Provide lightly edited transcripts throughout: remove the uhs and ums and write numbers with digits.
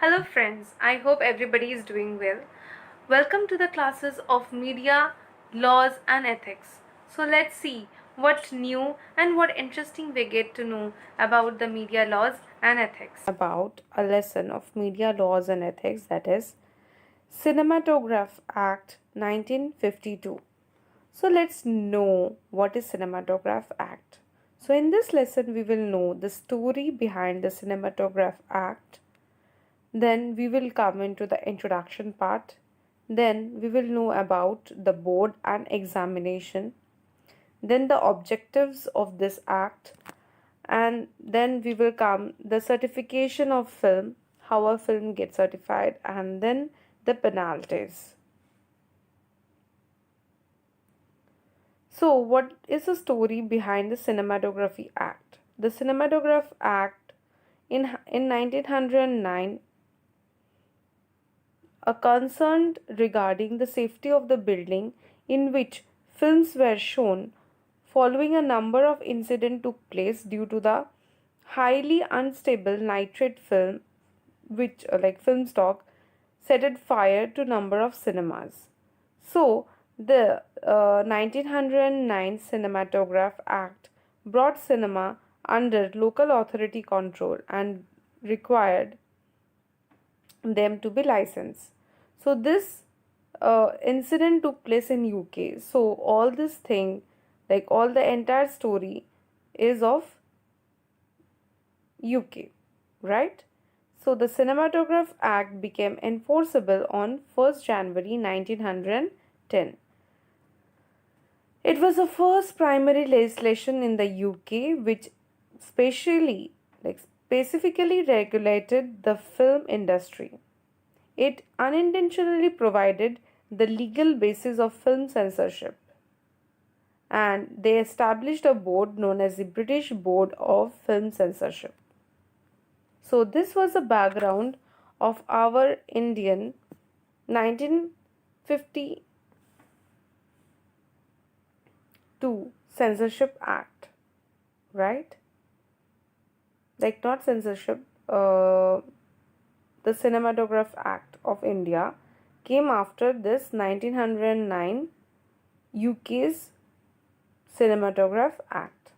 Hello friends, I hope everybody is doing well. Welcome to the classes of Media, Laws and Ethics. So let's see what new and what interesting we get to know about the media laws and ethics. About a lesson of media laws and ethics, that is Cinematograph Act 1952. So let's know what is Cinematograph Act. So in this lesson we will know the story behind the Cinematograph Act. Then we will come into the introduction part. Then we will know about the board and examination. Then the objectives of this act. And then we will come the certification of film, how a film gets certified, and then the penalties. So, what is the story behind the Cinematography Act? The Cinematograph Act in 1909 a concern regarding the safety of the building in which films were shown following a number of incidents took place due to the highly unstable nitrate film which like film stock set fire to number of cinemas. So the 1909 Cinematograph Act brought cinema under local authority control and required them to be licensed. So this incident took place in UK. So all this thing, like all the entire story, is of UK, right? So the Cinematograph Act became enforceable on 1st January 1910. It was the first primary legislation in the UK which specifically regulated the film industry. It unintentionally provided the legal basis of film censorship, and they established a board known as the British Board of Film Censorship. So, this was the background of our Indian 1952 Censorship Act, right? Like, not censorship, the Cinematograph Act of India came after this 1909 UK's Cinematograph Act.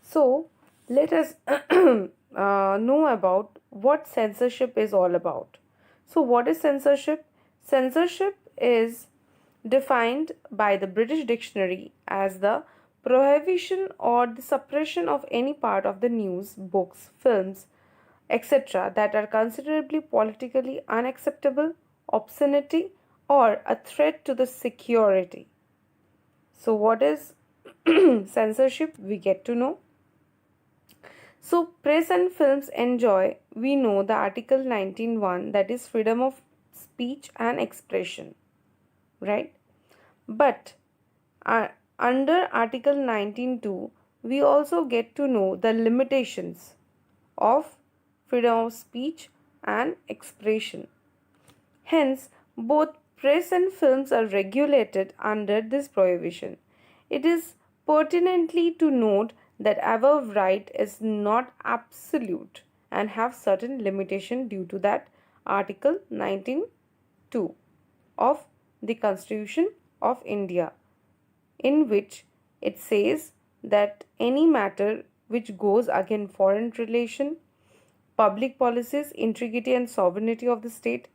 So, let us know about what censorship is all about. So, what is censorship? Censorship is defined by the British Dictionary as the prohibition or the suppression of any part of the news, books, films, etc., that are considerably politically unacceptable, obscenity, or a threat to the security. So, what is censorship? We get to know. So, press and films enjoy, we know the Article 19.1, that is freedom of speech and expression, right? But under Article 19.2, we also get to know the limitations of freedom of speech and expression. Hence, both press and films are regulated under this prohibition. It is pertinently to note that above right is not absolute and have certain limitation due to that Article 19.2 of the Constitution of India, in which it says that any matter which goes against foreign relation, public policies, integrity and sovereignty of the state,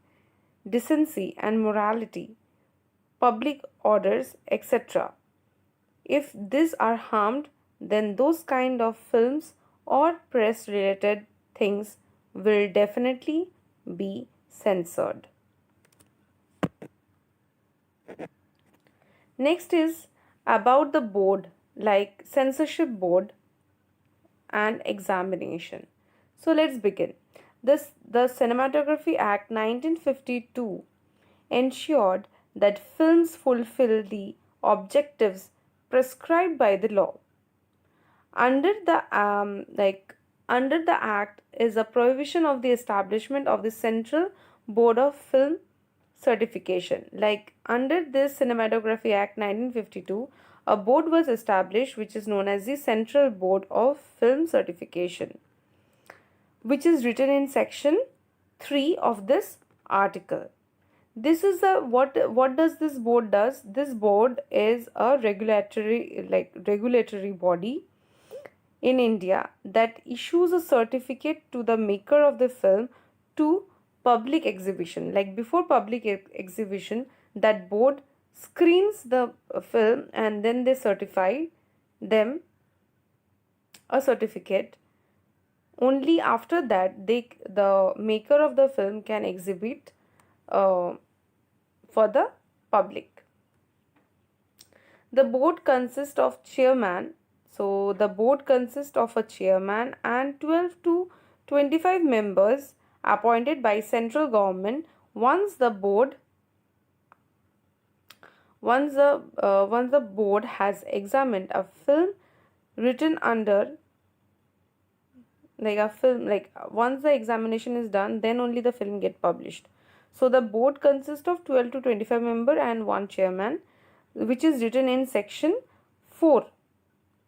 decency and morality, public orders, etc. If these are harmed, then those kind of films or press related things will definitely be censored. Next is about the board, like censorship board and examination. So let's begin. The Cinematography Act 1952 ensured that films fulfill the objectives prescribed by the law. Under the under the act is a prohibition of the establishment of the Central Board of Film Certification. Like under this Cinematography Act 1952, a board was established which is known as the Central Board of Film Certification, which is written in section 3 of this article. This is a what does this board does? This board is a regulatory body in India that issues a certificate to the maker of the film to public exhibition. Like before public exhibition, that board screens the film and then they certify them a certificate. Only after that the maker of the film can exhibit uh, for the public. The board consists of chairman. So the board consists of a chairman and 12 to 25 members appointed by central government. Once the board once the board has examined a film written under like a film like once the examination is done, then only the film get published. So the board consists of 12 to 25 member and one chairman, which is written in section 4,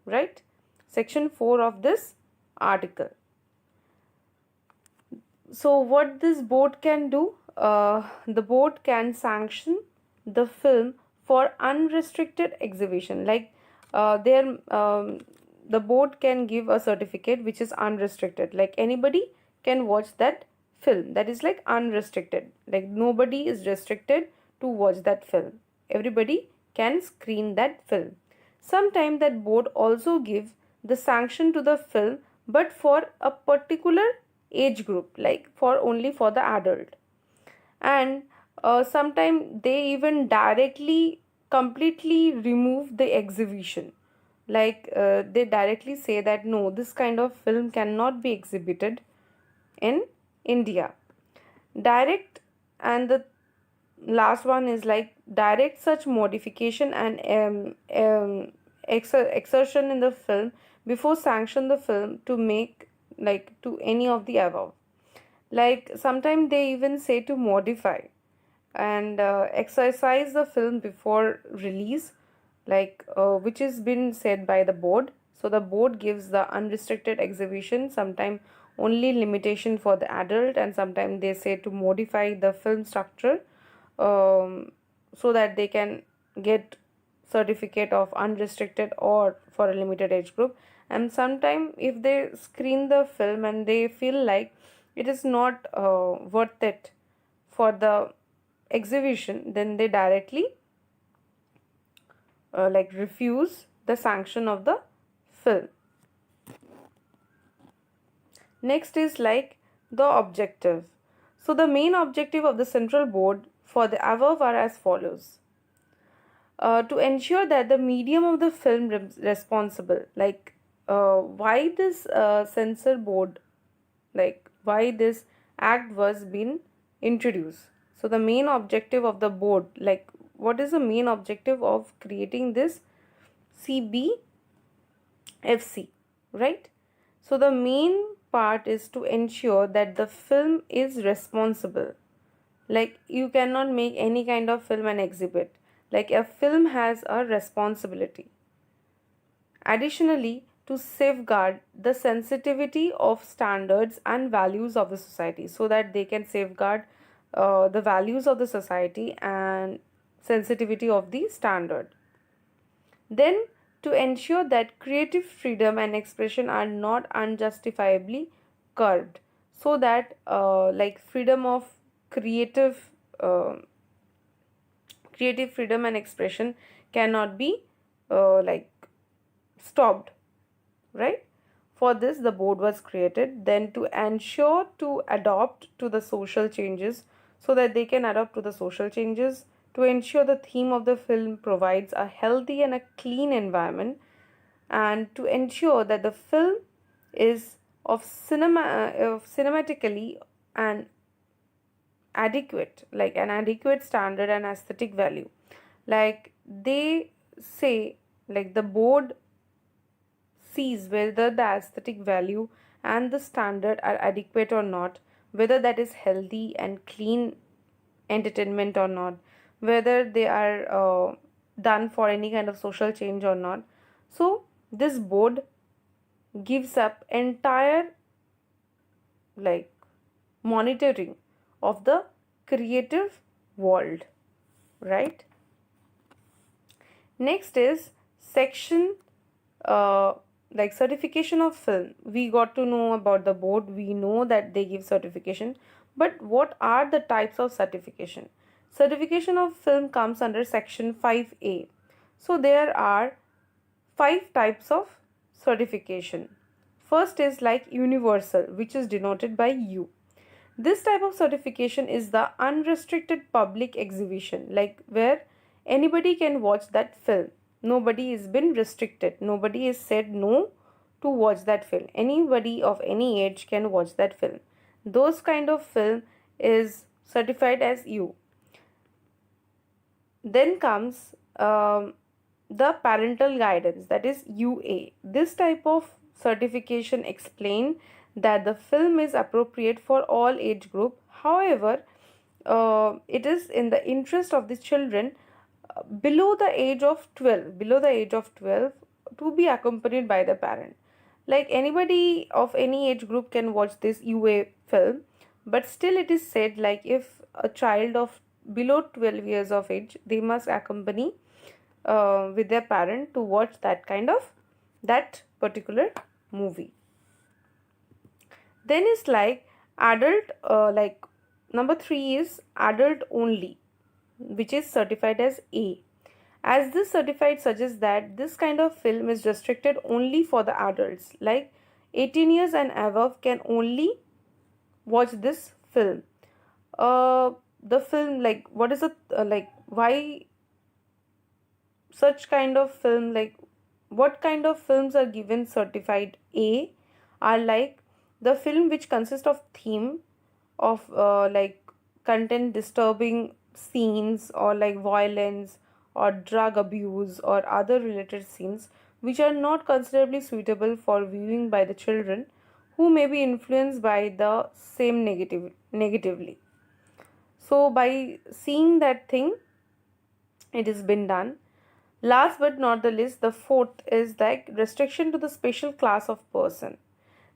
right? Section 4 of this article. So what this board can do, the board can sanction the film for unrestricted exhibition. Like the board can give a certificate which is unrestricted, like anybody can watch that film, that is like unrestricted, like nobody is restricted to watch that film, everybody can screen that film. Sometimes that board also give the sanction to the film, but for a particular age group, like for only for the adult. And sometimes they even directly completely remove the exhibition, like they directly say that no, this kind of film cannot be exhibited in India. Direct, and the last one is like direct such modification and exertion in the film before sanction the film to make like to any of the above. Like sometimes they even say to modify and exercise the film before release, like which is been said by the board. So the board gives the unrestricted exhibition, sometimes only limitation for the adult, and sometimes they say to modify the film structure so that they can get certificate of unrestricted or for a limited age group. And sometimes if they screen the film and they feel like it is not worth it for the exhibition, then they directly like refuse the sanction of the film. Next is like the objective. So the main objective of the central board for the above are as follows. To ensure that the medium of the film responsible, like why this censor board, like why this act was been introduced. So the main objective of the board, like what is the main objective of creating this CBFC, right? So the main part is to ensure that the film is responsible. Like you cannot make any kind of film and exhibit. Like a film has a responsibility. Additionally, to safeguard the sensitivity of standards and values of the society, so that they can safeguard the values of the society and sensitivity of the standard. Then to ensure that creative freedom and expression are not unjustifiably curbed, so that like freedom of creative uh, creative freedom and expression cannot be like stopped, right? For this the board was created. Then to ensure to adopt to the social changes, so that they can adapt to the social changes, to ensure the theme of the film provides a healthy and a clean environment, and to ensure that the film is of cinematically and adequate, like an adequate standard and aesthetic value. Like they say, like the board sees whether the aesthetic value and the standard are adequate or not, whether that is healthy and clean entertainment or not, whether they are done for any kind of social change or not. So this board gives up entire like monitoring of the creative world, right? Next is section uh, like certification of film. We got to know about the board, we know that they give certification, but what are the types of certification? Certification of film comes under section 5A. So there are five types of certification. First is like universal, which is denoted by U. This type of certification is the unrestricted public exhibition, like where anybody can watch that film. Nobody has been restricted. Nobody is said no to watch that film. Anybody of any age can watch that film. Those kind of film is certified as U. Then comes the parental guidance, that is UA. This type of certification explain that the film is appropriate for all age group. However, it is in the interest of the children below the age of 12 to be accompanied by the parent. Like anybody of any age group can watch this UA film, but still it is said like if a child of below 12 years of age, they must accompany with their parent to watch that particular movie. Then is like adult, like number 3 is adult only, which is certified as A. As this certified suggests that this kind of film is restricted only for the adults, like 18 years and above can only watch this film. The film, like what is it, like why such kind of film, like what kind of films are given certified A are like the film which consists of theme of like content disturbing scenes or like violence or drug abuse or other related scenes which are not considerably suitable for viewing by the children who may be influenced by the same negatively. So by seeing that thing, it has been done. Last but not the least, the fourth is like restriction to the special class of person.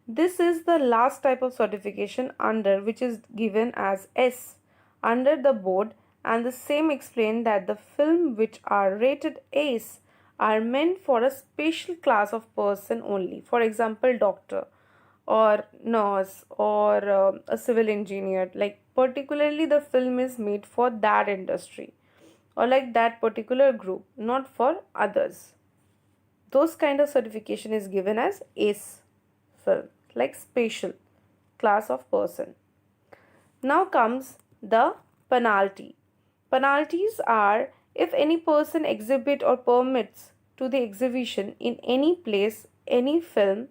This is the last type of certification under which is given as S under the board, and the same explain that the film which are rated S are meant for a special class of person only. For example, doctor or nurse or a civil engineer. Like particularly the film is made for that industry or like that particular group, not for others. Those kind of certification is given as ACE film, like special class of person. Now comes the penalty. Penalties are if any person exhibit or permits to the exhibition in any place, any film,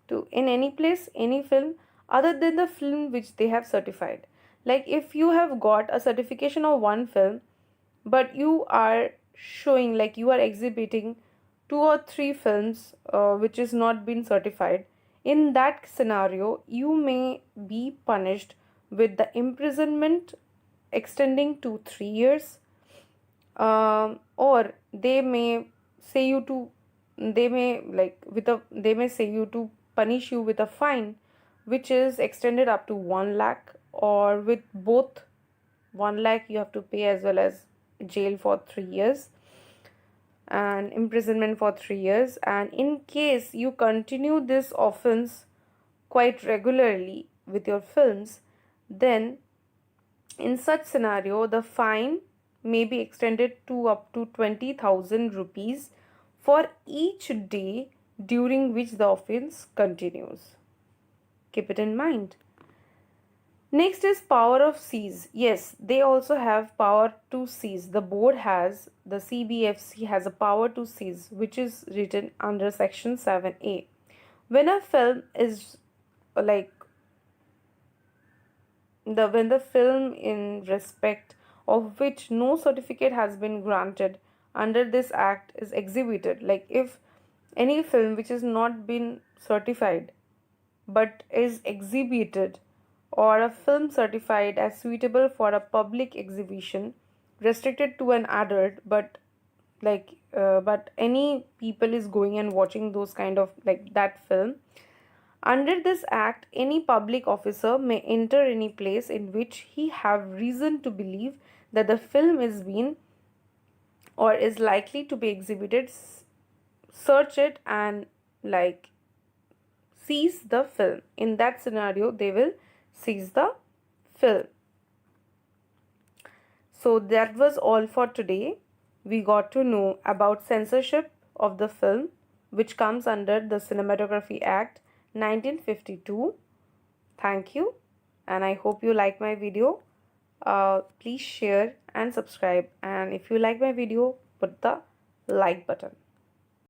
to in any place, any film other than the film which they have certified. Like if you have got a certification of one film, but you are showing like you are exhibiting two or three films which is not been certified, in that scenario you may be punished with the imprisonment extending to 3 years, or they may say you to they may like with a they may say you to punish you with a fine which is extended up to 1 lakh, or with both 1 lakh you have to pay as well as jail for 3 years and imprisonment for 3 years. And in case you continue this offense quite regularly with your films, then in such scenario the fine may be extended to up to 20,000 rupees for each day during which the offense continues. Keep it in mind. Next is power of seize. Yes, they also have power to seize. The board has, the CBFC has a power to seize, which is written under section 7A. When a film is like when the film in respect of which no certificate has been granted under this act is exhibited, like if any film which has not been certified but is exhibited, or a film certified as suitable for a public exhibition restricted to an adult, but but any people is going and watching those kind of like that film, Under this act, any public officer may enter any place in which he have reason to believe that the film is being or is likely to be exhibited, search it and like seize the film. In that scenario, they will seize the film. So that was all for today. We got to know about censorship of the film, which comes under the Cinematography Act 1952. Thank you, and I hope you like my video. Please share and subscribe, and if you like my video, put the like button.